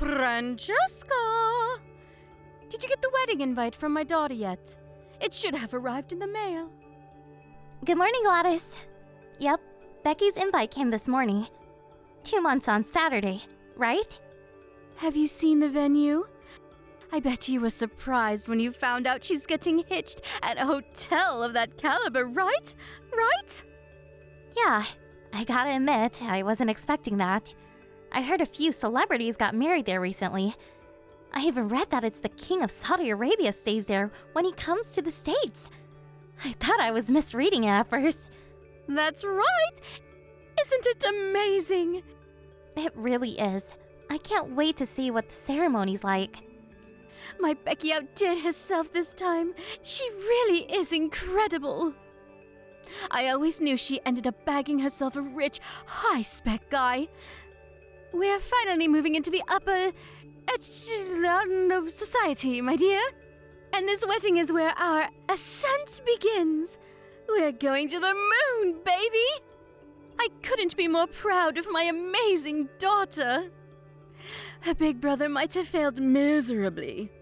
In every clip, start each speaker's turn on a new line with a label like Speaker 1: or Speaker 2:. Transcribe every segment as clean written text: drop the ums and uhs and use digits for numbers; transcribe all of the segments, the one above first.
Speaker 1: Francesca! Did you get the wedding invite from my daughter yet? It should have arrived in the mail.
Speaker 2: Good morning, Gladys. Yep, Becky's invite came this morning. 2 months on Saturday, right?
Speaker 1: Have you seen the venue? I bet you were surprised when you found out she's getting hitched at a hotel of that caliber, right? Right?
Speaker 2: Yeah, I gotta admit, I wasn't expecting that. I heard a few celebrities got married there recently. I even read that it's the King of Saudi Arabia stays there when he comes to the States. I thought I was misreading it at first.
Speaker 1: That's right! Isn't it amazing?
Speaker 2: It really is. I can't wait to see what the ceremony's like.
Speaker 1: My Becky outdid herself this time. She really is incredible. I always knew she ended up bagging herself a rich, high-spec guy. We're finally moving into the upper echelon of society, my dear. And this wedding is where our ascent begins. We're going to the moon, baby! I couldn't be more proud of my amazing daughter. Her big brother might have failed miserably,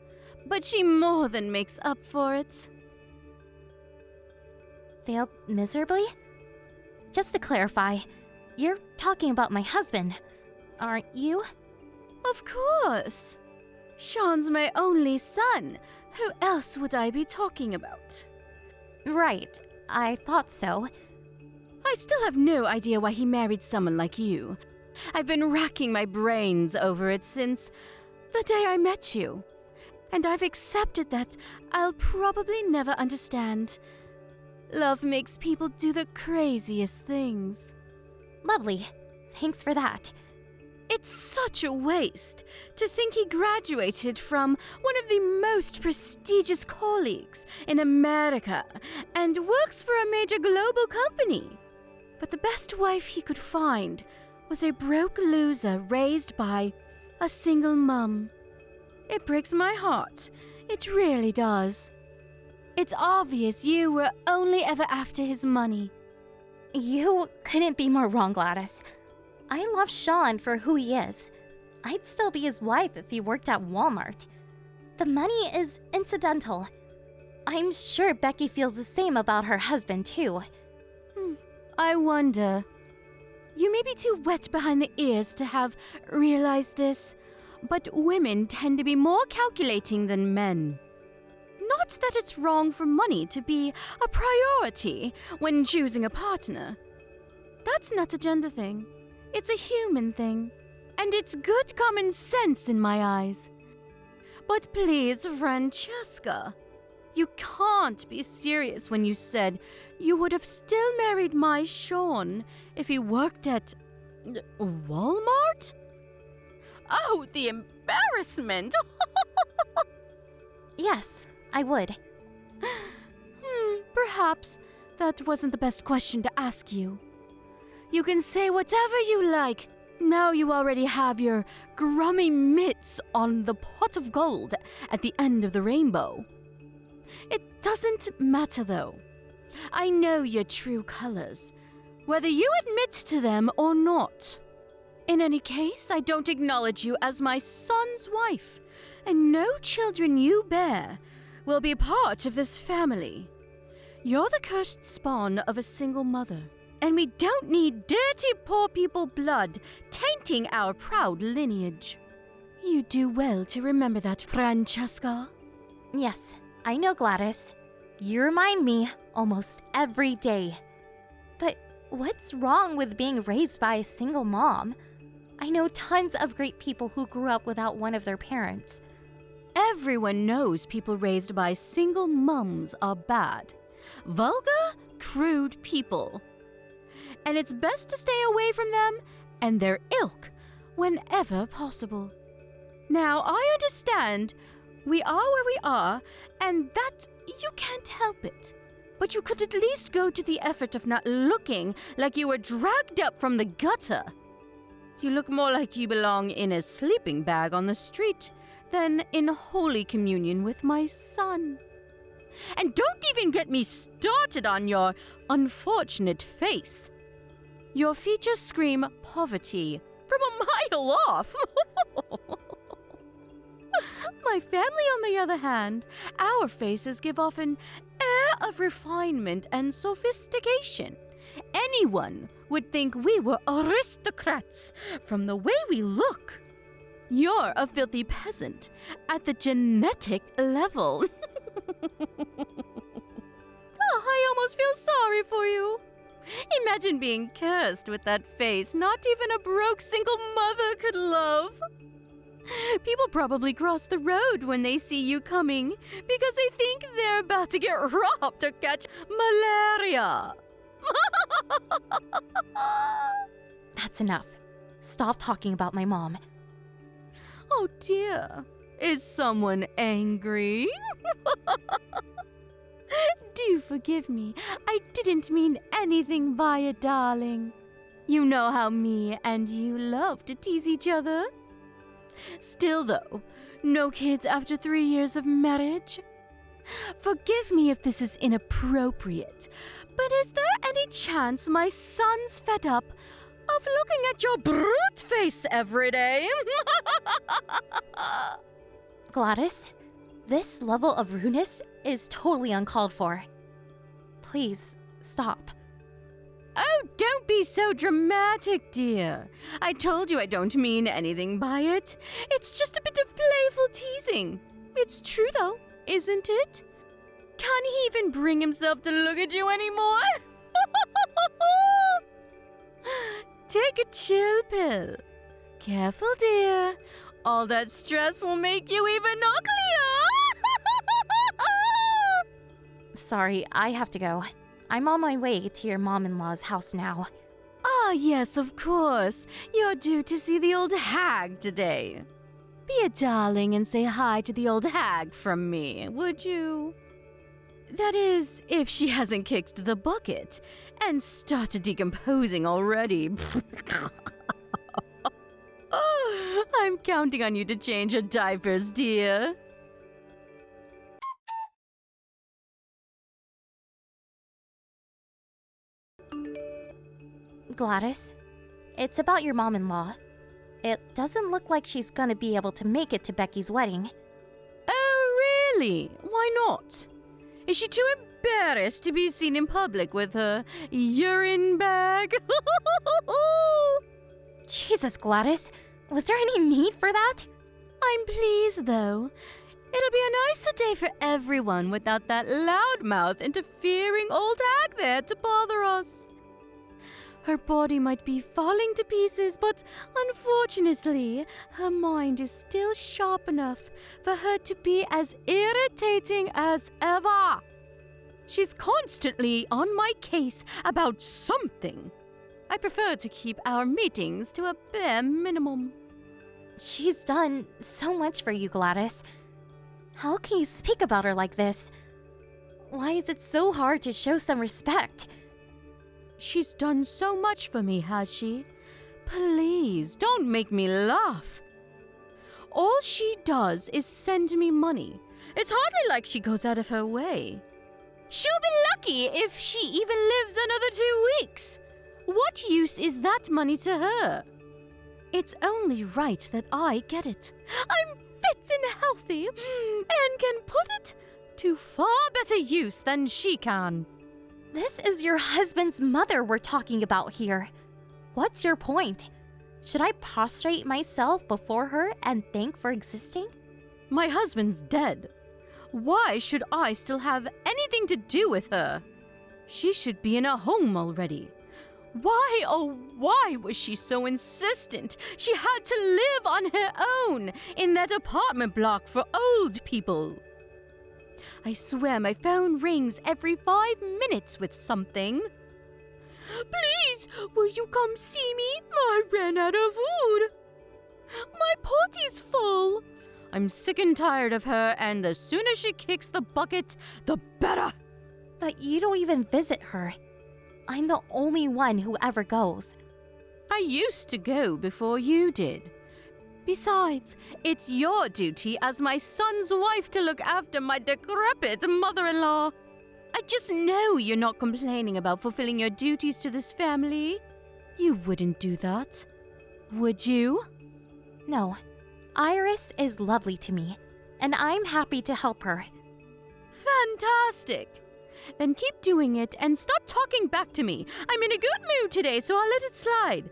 Speaker 1: but she more than makes up for it.
Speaker 2: Failed miserably? Just to clarify, you're talking about my husband, aren't you?
Speaker 1: Of course. Sean's my only son. Who else would I be talking about?
Speaker 2: Right, I thought so.
Speaker 1: I still have no idea why he married someone like you. I've been racking my brains over it since the day I met you. And I've accepted that I'll probably never understand. Love makes people do the craziest things.
Speaker 2: Lovely. Thanks for that.
Speaker 1: It's such a waste to think he graduated from one of the most prestigious colleges in America and works for a major global company. But the best wife he could find was a broke loser raised by a single mum. It breaks my heart. It really does. It's obvious you were only ever after his money.
Speaker 2: You couldn't be more wrong, Gladys. I love Sean for who he is. I'd still be his wife if he worked at Walmart. The money is incidental. I'm sure Becky feels the same about her husband, too.
Speaker 1: I wonder. You may be too wet behind the ears to have realized this, but women tend to be more calculating than men. Not that it's wrong for money to be a priority when choosing a partner. That's not a gender thing. It's a human thing. And it's good common sense in my eyes. But please, Francesca, you can't be serious when you said you would have still married my Sean if he worked at Walmart? Oh, the embarrassment!
Speaker 2: Yes, I would.
Speaker 1: Perhaps that wasn't the best question to ask you. You can say whatever you like. Now you already have your grummy mitts on the pot of gold at the end of the rainbow. It doesn't matter, though. I know your true colors, whether you admit to them or not. In any case, I don't acknowledge you as my son's wife, and no children you bear will be part of this family. You're the cursed spawn of a single mother, and we don't need dirty poor people blood tainting our proud lineage. You do well to remember that, Francesca.
Speaker 2: Yes, I know, Gladys. You remind me almost every day. But what's wrong with being raised by a single mom? I know tons of great people who grew up without one of their parents.
Speaker 1: Everyone knows people raised by single mums are bad. Vulgar, crude people. And it's best to stay away from them and their ilk whenever possible. Now, I understand we are where we are, and that you can't help it. But you could at least go to the effort of not looking like you were dragged up from the gutter. You look more like you belong in a sleeping bag on the street than in Holy Communion with my son. And don't even get me started on your unfortunate face. Your features scream poverty from a mile off. My family, on the other hand, our faces give off an air of refinement and sophistication. Anyone would think we were aristocrats from the way we look. You're a filthy peasant at the genetic level. Oh, I almost feel sorry for you. Imagine being cursed with that face not even a broke single mother could love. People probably cross the road when they see you coming because they think they're about to get robbed or catch malaria.
Speaker 2: That's enough. Stop talking about my mom.
Speaker 1: Oh dear, is someone angry? Do forgive me, I didn't mean anything by it, darling. You know how me and you love to tease each other. Still though, no kids after 3 years of marriage? Forgive me if this is inappropriate, but is there any chance my son's fed up of looking at your brute face every day?
Speaker 2: Gladys, this level of rudeness is totally uncalled for. Please, stop.
Speaker 1: Oh, don't be so dramatic, dear. I told you I don't mean anything by it. It's just a bit of playful teasing. It's true, though, isn't it? Can he even bring himself to look at you anymore? Take a chill pill. Careful, dear. All that stress will make you even uglier.
Speaker 2: Sorry, I have to go. I'm on my way to your mom-in-law's house now.
Speaker 1: Ah, yes, of course. You're due to see the old hag today. Be a darling and say hi to the old hag from me, would you? That is, if she hasn't kicked the bucket and started decomposing already. Oh, I'm counting on you to change her diapers, dear.
Speaker 2: Gladys, it's about your mom-in-law. It doesn't look like she's gonna be able to make it to Becky's wedding.
Speaker 1: Oh, really? Why not? Is she too embarrassed to be seen in public with her urine bag?
Speaker 2: Jesus, Gladys, was there any need for that?
Speaker 1: I'm pleased, though. It'll be a nicer day for everyone without that loudmouth interfering old hag there to bother us. Her body might be falling to pieces, but unfortunately, her mind is still sharp enough for her to be as irritating as ever. She's constantly on my case about something. I prefer to keep our meetings to a bare minimum.
Speaker 2: She's done so much for you, Gladys. How can you speak about her like this? Why is it so hard to show some respect?
Speaker 1: She's done so much for me, has she? Please, don't make me laugh. All she does is send me money. It's hardly like she goes out of her way. She'll be lucky if she even lives another 2 weeks. What use is that money to her? It's only right that I get it. I'm fit and healthy and can put it to far better use than she can.
Speaker 2: This is your husband's mother we're talking about here. What's your point? Should I prostrate myself before her and thank for existing?
Speaker 1: My husband's dead. Why should I still have anything to do with her? She should be in a home already. Why, oh, why was she so insistent she had to live on her own in that apartment block for old people? I swear my phone rings every 5 minutes with something. Please, will you come see me? I ran out of food. My potty's full. I'm sick and tired of her, and the sooner she kicks the bucket, the better.
Speaker 2: But you don't even visit her. I'm the only one who ever goes.
Speaker 1: I used to go before you did. Besides, it's your duty as my son's wife to look after my decrepit mother-in-law. I just know you're not complaining about fulfilling your duties to this family. You wouldn't do that, would you?
Speaker 2: No, Iris is lovely to me. and I'm happy to help her.
Speaker 1: Fantastic! Then keep doing it and stop talking back to me. I'm in a good mood today, so I'll let it slide.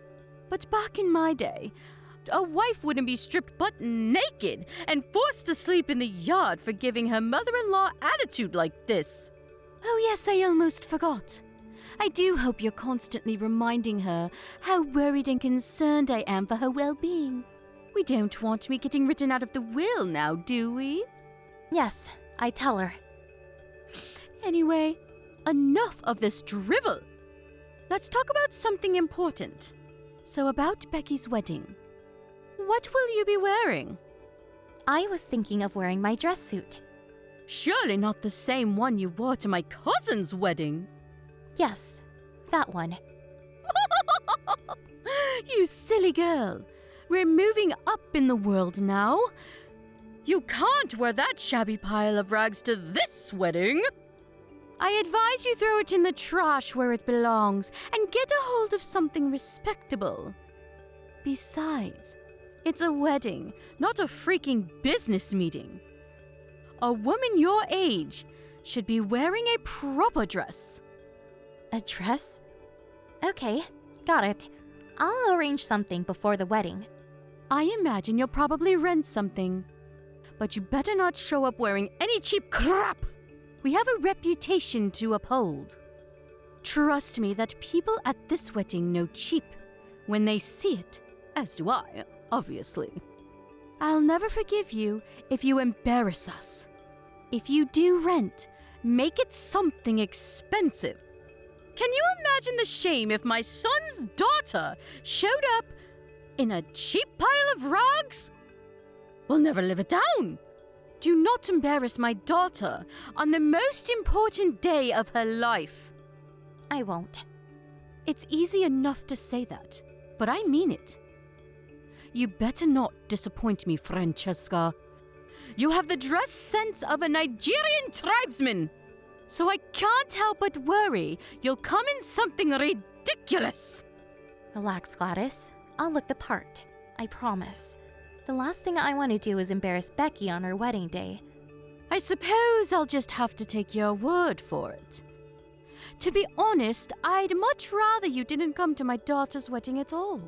Speaker 1: But back in my day, a wife wouldn't be stripped butt naked and forced to sleep in the yard for giving her mother-in-law attitude like this. Oh yes, I almost forgot. I do hope you're constantly reminding her how worried and concerned I am for her well-being. We don't want me getting written out of the will now, do we?
Speaker 2: Yes, I tell her.
Speaker 1: Anyway, enough of this drivel. Let's talk about something important. So about Becky's wedding. What will you be wearing?
Speaker 2: I was thinking of wearing my dress suit.
Speaker 1: Surely not the same one you wore to my cousin's wedding.
Speaker 2: Yes, that one.
Speaker 1: You silly girl. We're moving up in the world now. You can't wear that shabby pile of rags to this wedding. I advise you throw it in the trash where it belongs and get a hold of something respectable. Besides, it's a wedding, not a freaking business meeting. A woman your age should be wearing a proper dress.
Speaker 2: A dress? Okay, got it. I'll arrange something before the wedding.
Speaker 1: I imagine you'll probably rent something. But you better not show up wearing any cheap crap. We have a reputation to uphold. Trust me that people at this wedding know cheap when they see it, as do I, obviously. I'll never forgive you if you embarrass us. If you do rent, make it something expensive. Can you imagine the shame if my son's daughter showed up in a cheap pile of rags? We'll never live it down. Do not embarrass my daughter on the most important day of her life.
Speaker 2: I won't.
Speaker 1: It's easy enough to say that, but I mean it. You better not disappoint me, Francesca. You have the dress sense of a Nigerian tribesman, so I can't help but worry you'll come in something ridiculous.
Speaker 2: Relax, Gladys. I'll look the part. I promise. The last thing I want to do is embarrass Becky on her wedding day.
Speaker 1: I suppose I'll just have to take your word for it. To be honest, I'd much rather you didn't come to my daughter's wedding at all.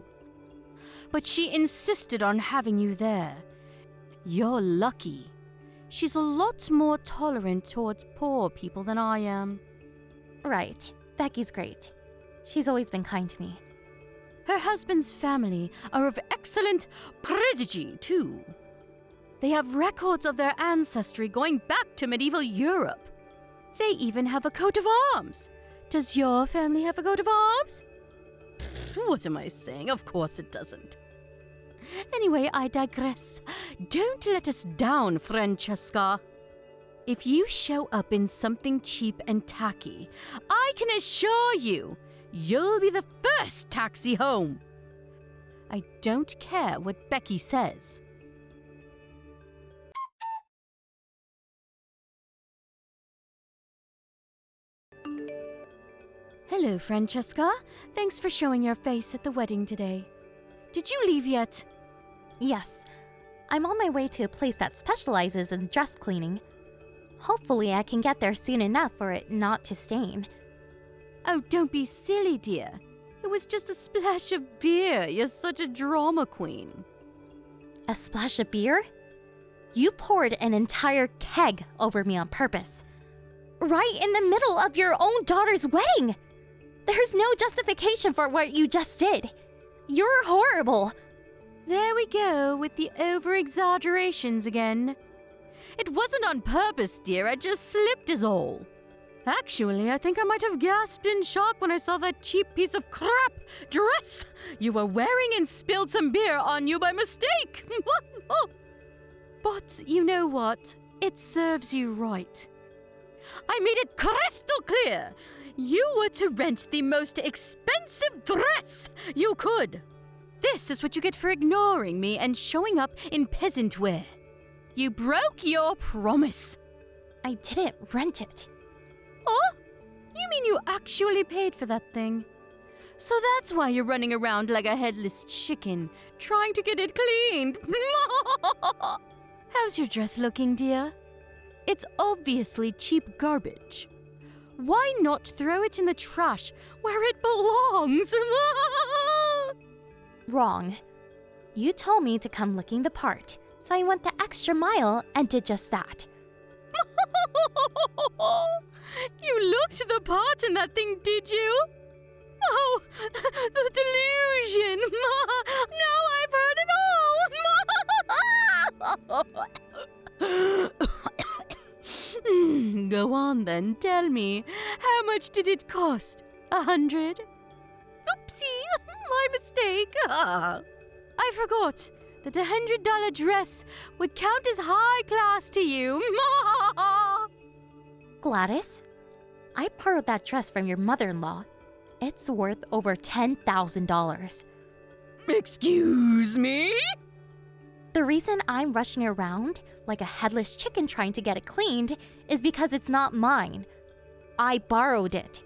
Speaker 1: But she insisted on having you there. You're lucky. She's a lot more tolerant towards poor people than I am.
Speaker 2: Right. Becky's great. She's always been kind to me.
Speaker 1: Her husband's family are of excellent prodigy, too. They have records of their ancestry going back to medieval Europe. They even have a coat of arms. Does your family have a coat of arms? What am I saying? Of course it doesn't. Anyway, I digress. Don't let us down, Francesca. If you show up in something cheap and tacky, I can assure you, you'll be the first taxi home. I don't care what Becky says. Hello, Francesca. Thanks for showing your face at the wedding today. Did you leave yet?
Speaker 2: Yes. I'm on my way to a place that specializes in dress cleaning. Hopefully I can get there soon enough for it not to stain.
Speaker 1: Oh, don't be silly, dear. It was just a splash of beer. You're such a drama queen.
Speaker 2: A splash of beer? You poured an entire keg over me on purpose. Right in the middle of your own daughter's wedding! There's no justification for what you just did. You're horrible.
Speaker 1: There we go with the over-exaggerations again. It wasn't on purpose, dear. I just slipped is all. Actually, I think I might have gasped in shock when I saw that cheap piece of crap dress you were wearing and spilled some beer on you by mistake. But you know what? It serves you right. I made it crystal clear. You were to rent the most expensive dress you could. This is what you get for ignoring me and showing up in peasant wear. You broke your promise.
Speaker 2: I didn't rent it.
Speaker 1: Oh? You mean you actually paid for that thing? So that's why you're running around like a headless chicken, trying to get it cleaned. How's your dress looking, dear? It's obviously cheap garbage. Why not throw it in the trash where it belongs?
Speaker 2: Wrong. You told me to come looking the part, so I went the extra mile and did just that.
Speaker 1: You looked the part in that thing, did you? Oh, the delusion! Now I've heard it all! Go on then, tell me, how much did it cost? 100? Oopsie, my mistake. I forgot that $100 dress would count as high class to you.
Speaker 2: Gladys, I borrowed that dress from your mother-in-law. It's worth over $10,000.
Speaker 1: Excuse me?
Speaker 2: The reason I'm rushing around like a headless chicken trying to get it cleaned is because it's not mine. I borrowed it.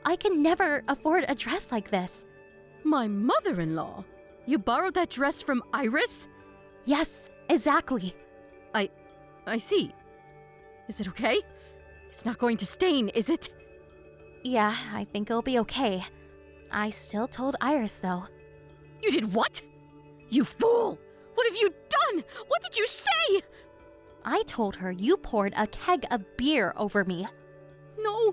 Speaker 2: I can never afford a dress like this.
Speaker 1: My mother-in-law? You borrowed that dress from Iris?
Speaker 2: Yes, exactly.
Speaker 1: I see. Is it okay? It's not going to stain, is it?
Speaker 2: Yeah, I think it'll be okay. I still told Iris though.
Speaker 1: You did what? You fool! What have you done? What did you say?
Speaker 2: I told her you poured a keg of beer over me.
Speaker 1: No.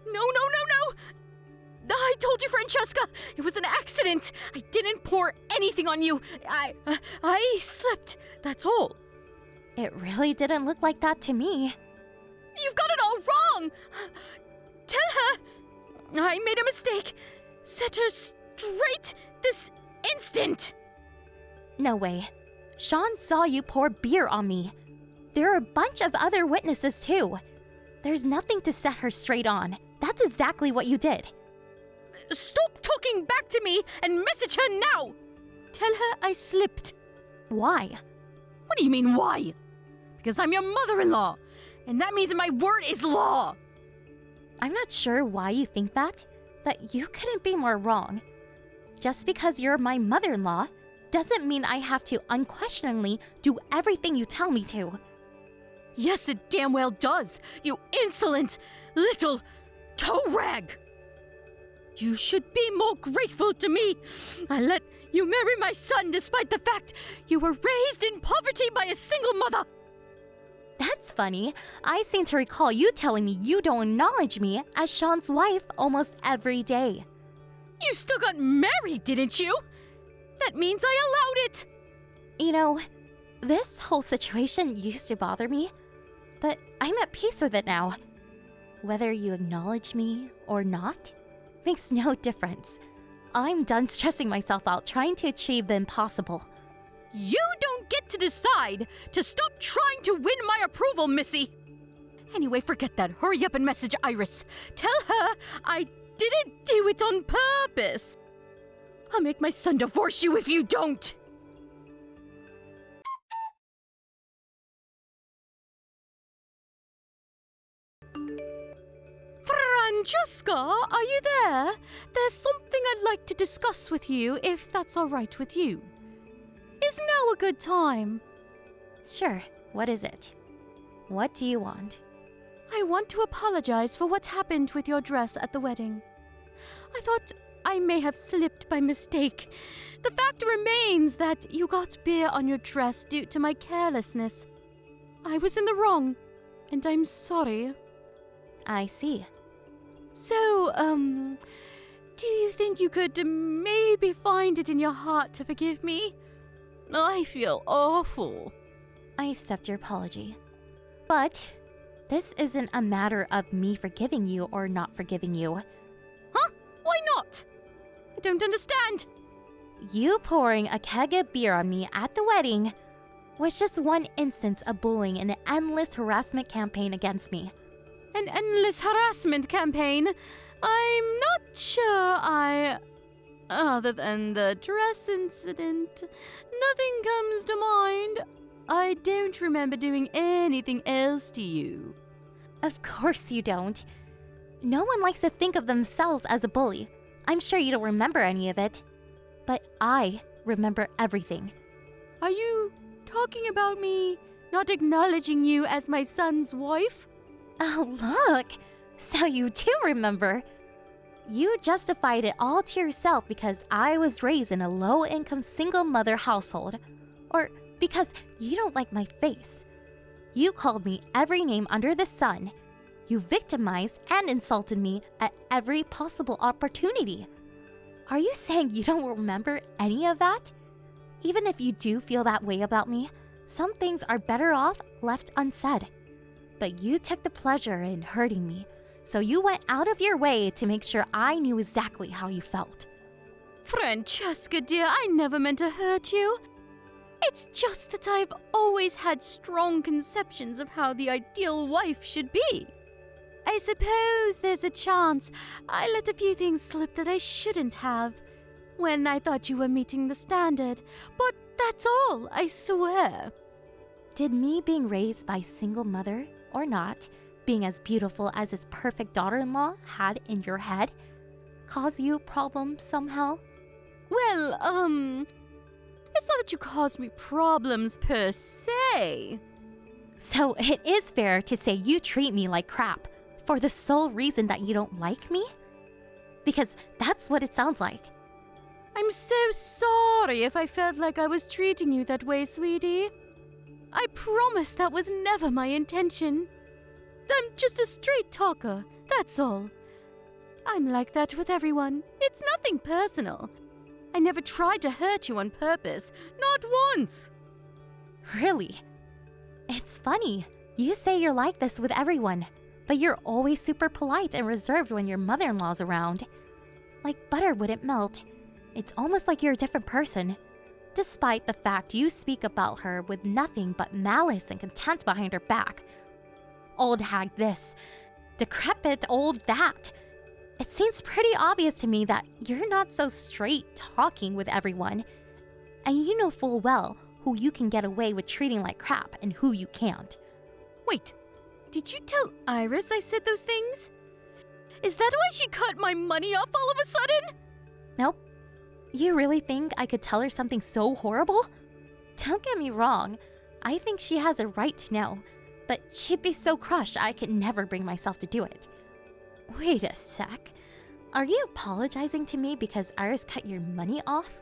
Speaker 1: I told you, Francesca. It was an accident. I didn't pour anything on you. I slipped. That's all.
Speaker 2: It really didn't look like that to me.
Speaker 1: You've got it all wrong. Tell her I made a mistake. Set her straight this instant.
Speaker 2: No way. Sean saw you pour beer on me. There are a bunch of other witnesses too. There's nothing to set her straight on. That's exactly what you did.
Speaker 1: Stop talking back to me and message her now. Tell her I slipped.
Speaker 2: Why?
Speaker 1: What do you mean, why? Because I'm your mother-in-law, and that means my word is law.
Speaker 2: I'm not sure why you think that, but you couldn't be more wrong. Just because you're my mother-in-law doesn't mean I have to unquestioningly do everything you tell me to.
Speaker 1: Yes, it damn well does, you insolent little toe rag. You should be more grateful to me. I let you marry my son despite the fact you were raised in poverty by a single mother.
Speaker 2: That's funny. I seem to recall you telling me you don't acknowledge me as Sean's wife almost every day.
Speaker 1: You still got married, didn't you? That means I allowed it.
Speaker 2: You know, this whole situation used to bother me, but I'm at peace with it now. Whether you acknowledge me or not makes no difference. I'm done stressing myself out trying to achieve the impossible.
Speaker 1: You don't get to decide to stop trying to win my approval, Missy. Anyway, forget that. Hurry up and message Iris. Tell her I didn't do it on purpose. I'll make my son divorce you if you don't. Francesca, are you there? There's something I'd like to discuss with you, if that's all right with you. Is now a good time?
Speaker 2: Sure, what is it? What do you want?
Speaker 1: I want to apologize for what happened with your dress at the wedding. I thought I may have slipped by mistake. The fact remains that you got beer on your dress due to my carelessness. I was in the wrong, and I'm sorry.
Speaker 2: I see.
Speaker 1: So, do you think you could maybe find it in your heart to forgive me? I feel awful.
Speaker 2: I accept your apology. But this isn't a matter of me forgiving you or not forgiving you.
Speaker 1: Huh? Why not? I don't understand.
Speaker 2: You pouring a keg of beer on me at the wedding was just one instance of bullying and an endless harassment campaign against me.
Speaker 1: An endless harassment campaign? I'm not sure other than the dress incident, nothing comes to mind. I don't remember doing anything else to you.
Speaker 2: Of course you don't. No one likes to think of themselves as a bully. I'm sure you don't remember any of it. But I remember everything.
Speaker 1: Are you talking about me not acknowledging you as my son's wife.
Speaker 2: Oh, look! So you do remember. You justified it all to yourself because I was raised in a low-income single mother household. Or because you don't like my face. You called me every name under the sun. You victimized and insulted me at every possible opportunity. Are you saying you don't remember any of that? Even if you do feel that way about me, some things are better off left unsaid. But you took the pleasure in hurting me, so you went out of your way to make sure I knew exactly how you felt.
Speaker 1: Francesca, dear, I never meant to hurt you. It's just that I've always had strong conceptions of how the ideal wife should be. I suppose there's a chance I let a few things slip that I shouldn't have when I thought you were meeting the standard, but that's all, I swear.
Speaker 2: Did me being raised by a single mother, or not, being as beautiful as this perfect daughter-in-law had in your head, cause you problems somehow?
Speaker 1: Well, it's not that you caused me problems per se.
Speaker 2: So it is fair to say you treat me like crap for the sole reason that you don't like me? Because that's what it sounds like.
Speaker 1: I'm so sorry if I felt like I was treating you that way, sweetie. I promise that was never my intention. I'm just a straight talker, that's all. I'm like that with everyone. It's nothing personal. I never tried to hurt you on purpose, not once.
Speaker 2: Really? It's funny. You say you're like this with everyone, but you're always super polite and reserved when your mother-in-law's around. Like butter wouldn't melt. It's almost like you're a different person, despite the fact you speak about her with nothing but malice and contempt behind her back. Old hag this, decrepit old that. It seems pretty obvious to me that you're not so straight talking with everyone, and you know full well who you can get away with treating like crap and who you can't.
Speaker 1: Wait, did you tell Iris I said those things? Is that why she cut my money off all of a sudden?
Speaker 2: Nope. You really think I could tell her something so horrible? Don't get me wrong, I think she has a right to know, but she'd be so crushed I could never bring myself to do it. Wait a sec. Are you apologizing to me because Iris cut your money off?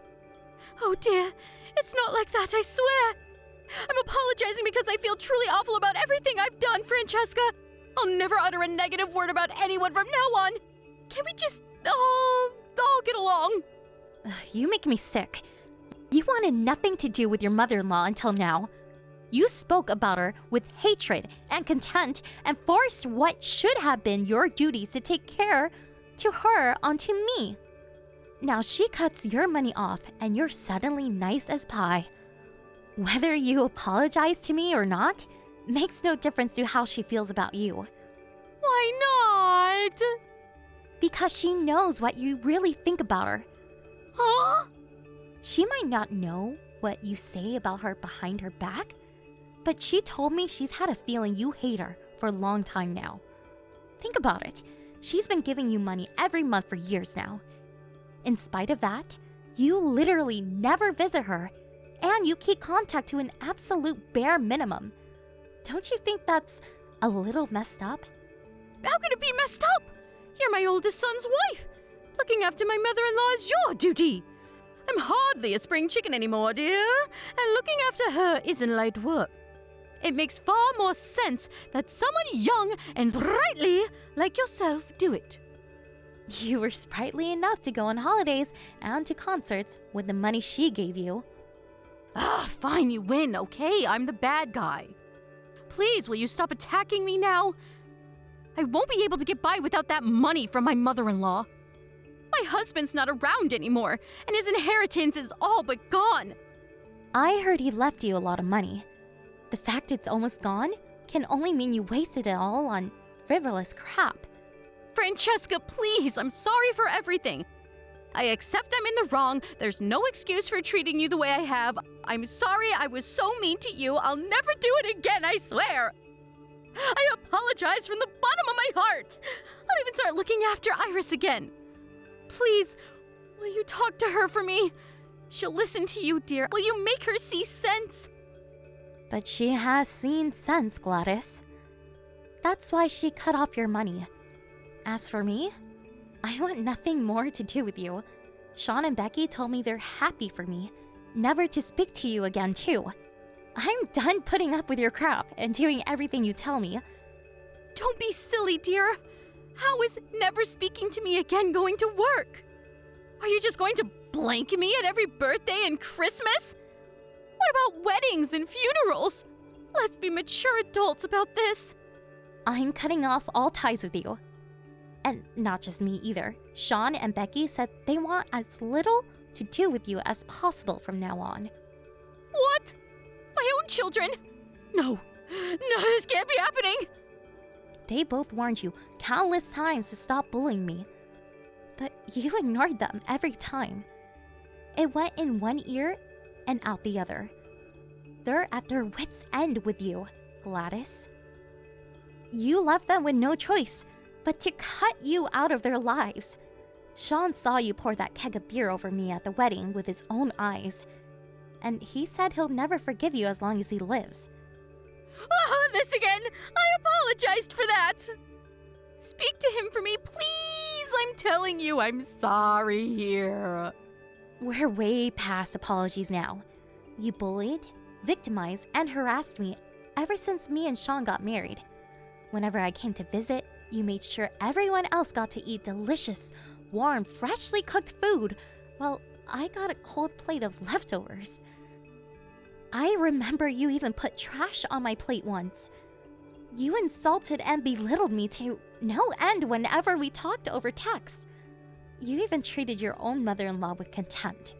Speaker 1: Oh dear, it's not like that, I swear. I'm apologizing because I feel truly awful about everything I've done, Francesca. I'll never utter a negative word about anyone from now on. Can we just, all get along?
Speaker 2: You make me sick. You wanted nothing to do with your mother-in-law until now. You spoke about her with hatred and contempt and forced what should have been your duties to take care to her onto me. Now she cuts your money off and you're suddenly nice as pie. Whether you apologize to me or not makes no difference to how she feels about you.
Speaker 1: Why not?
Speaker 2: Because she knows what you really think about her.
Speaker 1: Huh?
Speaker 2: She might not know what you say about her behind her back, but she told me she's had a feeling you hate her for a long time now. Think about it. She's been giving you money every month for years now. In spite of that, you literally never visit her, and you keep contact to an absolute bare minimum. Don't you think that's a little messed up?
Speaker 1: How could it be messed up? You're my oldest son's wife. Looking after my mother-in-law is your duty. I'm hardly a spring chicken anymore, dear, and looking after her isn't light work. It makes far more sense that someone young and sprightly like yourself do it.
Speaker 2: You were sprightly enough to go on holidays and to concerts with the money she gave you.
Speaker 1: Fine, you win, okay? I'm the bad guy. Please, will you stop attacking me now? I won't be able to get by without that money from my mother-in-law. My husband's not around anymore, and his inheritance is all but gone.
Speaker 2: I heard he left you a lot of money. The fact it's almost gone can only mean you wasted it all on frivolous crap.
Speaker 1: Francesca, please, I'm sorry for everything. I accept I'm in the wrong. There's no excuse for treating you the way I have. I'm sorry I was so mean to you. I'll never do it again, I swear. I apologize from the bottom of my heart. I'll even start looking after Iris again. Please, will you talk to her for me? She'll listen to you, dear. Will you make her see sense?
Speaker 2: But she has seen sense, Gladys. That's why she cut off your money. As for me, I want nothing more to do with you. Sean and Becky told me they're happy for me, never to speak to you again, too. I'm done putting up with your crap and doing everything you tell me.
Speaker 1: Don't be silly, dear. How is never speaking to me again going to work? Are you just going to blank me at every birthday and Christmas? What about weddings and funerals? Let's be mature adults about this.
Speaker 2: I'm cutting off all ties with you. And not just me either. Sean and Becky said they want as little to do with you as possible from now on.
Speaker 1: What? My own children? No, this can't be happening.
Speaker 2: They both warned you countless times to stop bullying me. But you ignored them every time. It went in one ear and out the other. They're at their wits' end with you, Gladys. You left them with no choice but to cut you out of their lives. Sean saw you pour that keg of beer over me at the wedding with his own eyes. And he said he'll never forgive you as long as he lives.
Speaker 1: Oh, this again! I apologized for that! Speak to him for me, please! I'm telling you, I'm sorry here.
Speaker 2: We're way past apologies now. You bullied, victimized, and harassed me ever since me and Sean got married. Whenever I came to visit, you made sure everyone else got to eat delicious, warm, freshly cooked food, while I got a cold plate of leftovers. I remember you even put trash on my plate once. You insulted and belittled me to no end whenever we talked over text. You even treated your own mother-in-law with contempt.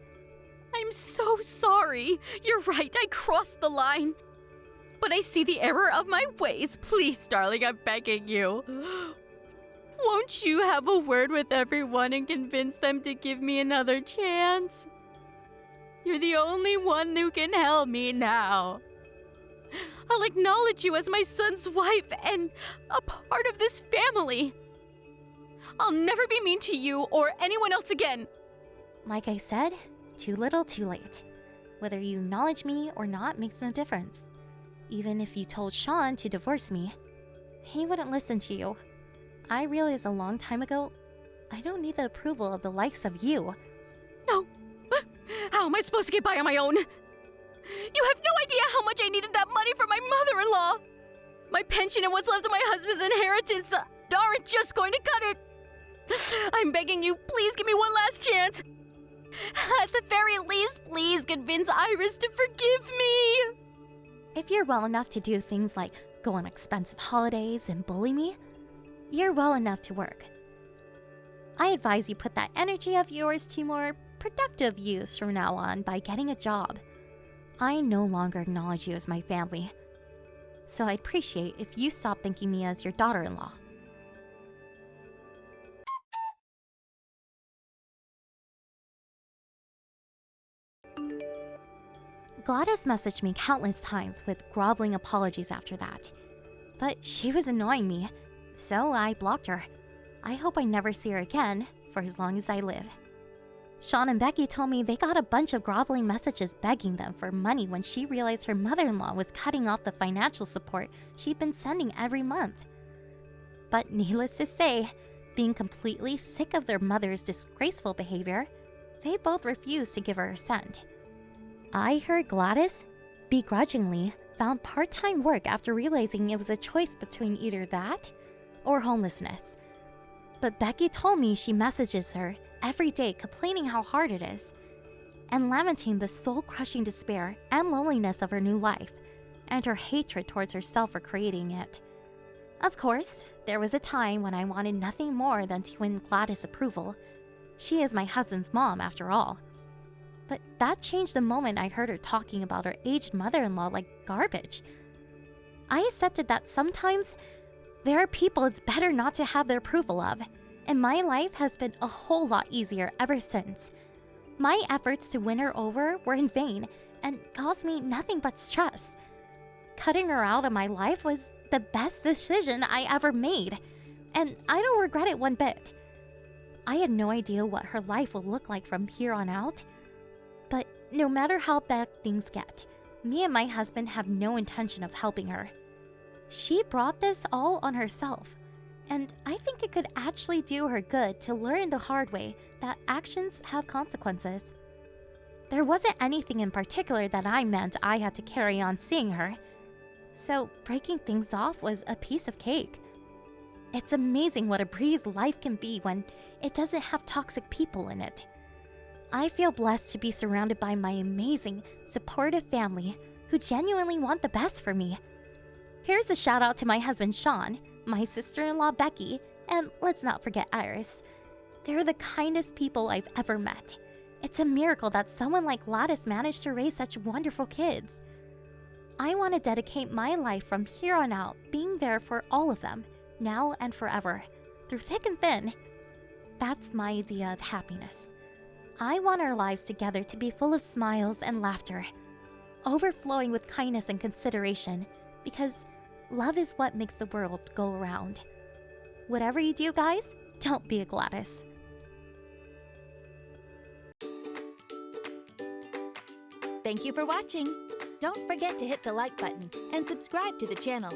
Speaker 1: I'm so sorry. You're right, I crossed the line. But I see the error of my ways. Please, darling, I'm begging you. Won't you have a word with everyone and convince them to give me another chance? You're the only one who can help me now. I'll acknowledge you as my son's wife and a part of this family. I'll never be mean to you or anyone else again.
Speaker 2: Like I said, too little, too late. Whether you acknowledge me or not makes no difference. Even if you told Sean to divorce me, he wouldn't listen to you. I realized a long time ago, I don't need the approval of the likes of you.
Speaker 1: No. How am I supposed to get by on my own? You have no idea how much I needed that money for my mother-in-law. My pension and what's left of my husband's inheritance aren't just going to cut it. I'm begging you, please give me one last chance. At the very least, please convince Iris to forgive me.
Speaker 2: If you're well enough to do things like go on expensive holidays and bully me, you're well enough to work. I advise you put that energy of yours to more productive use from now on by getting a job. I no longer acknowledge you as my family, so I'd appreciate if you stop thinking me as your daughter-in-law. Gladys messaged me countless times with groveling apologies after that. But she was annoying me, so I blocked her. I hope I never see her again for as long as I live. Sean and Becky told me they got a bunch of groveling messages begging them for money when she realized her mother-in-law was cutting off the financial support she'd been sending every month. But needless to say, being completely sick of their mother's disgraceful behavior, they both refused to give her a cent. I heard Gladys, begrudgingly, found part-time work after realizing it was a choice between either that or homelessness. But Becky told me she messages her every day complaining how hard it is, and lamenting the soul-crushing despair and loneliness of her new life, and her hatred towards herself for creating it. Of course, there was a time when I wanted nothing more than to win Gladys' approval. She is my husband's mom, after all. But that changed the moment I heard her talking about her aged mother-in-law like garbage. I accepted that sometimes there are people it's better not to have their approval of, and my life has been a whole lot easier ever since. My efforts to win her over were in vain and caused me nothing but stress. Cutting her out of my life was the best decision I ever made, and I don't regret it one bit. I had no idea what her life would look like from here on out, but no matter how bad things get, Me and my husband have no intention of helping her. She brought this all on herself, and I think it could actually do her good to learn the hard way that actions have consequences. There wasn't anything in particular that I meant I had to carry on seeing her, so breaking things off was a piece of cake. It's amazing what a breeze life can be when it doesn't have toxic people in it. I feel blessed to be surrounded by my amazing, supportive family who genuinely want the best for me. Here's a shout out to my husband Sean, my sister-in-law Becky, and let's not forget Iris. They're the kindest people I've ever met. It's a miracle that someone like Gladys managed to raise such wonderful kids. I want to dedicate my life from here on out being there for all of them, now and forever, through thick and thin. That's my idea of happiness. I want our lives together to be full of smiles and laughter, overflowing with kindness and consideration, because love is what makes the world go around. Whatever you do, guys, don't be a Gladys.
Speaker 3: Thank you for watching. Don't forget to hit the like button and subscribe to the channel.